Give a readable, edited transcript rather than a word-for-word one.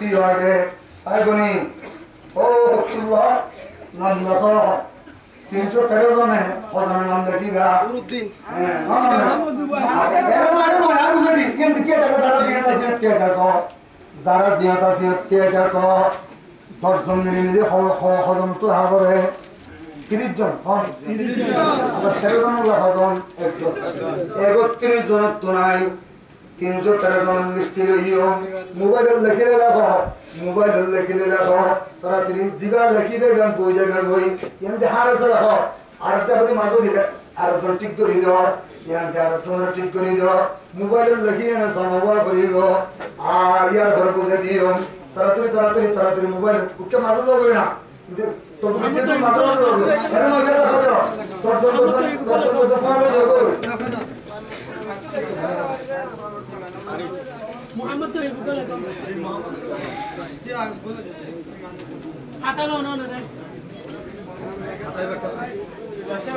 কি আগে আইগনি ও আল্লাহ নাম লেখো 313 জনে প্রধানের নাম দেখিবা উদ্দিন হ্যাঁ যারা জিয়াত আছে দেখো 10 জন মিলে হজম তো হাবরে 30 জন আবার 13 জন হজম 31 জন তো নাই 313 জন লিস্টে লইও মোবাইল লিখে রাখো তাড়াতাড়ি জিবা লিখিবে গান কই যাবে কই এন্তে হারাছে রাখো আর একটা যদি মাঝে দিলে আর জন ঠিক করে দেওয়া এন্তে আর জন ঠিক করে দেওয়া মোবাইল লিখিয়ে না সমবা করিব আর ইয়ার ঘর বুঝে দিও তাড়াতাড়ি মোবাইল উঠে মাঝে যাবে না তো কিন্তু মাঝে যাবে এটা মাঝে রাখো তোর মোহাম্মদ তো এই বলে आता नो नो नो दर्शन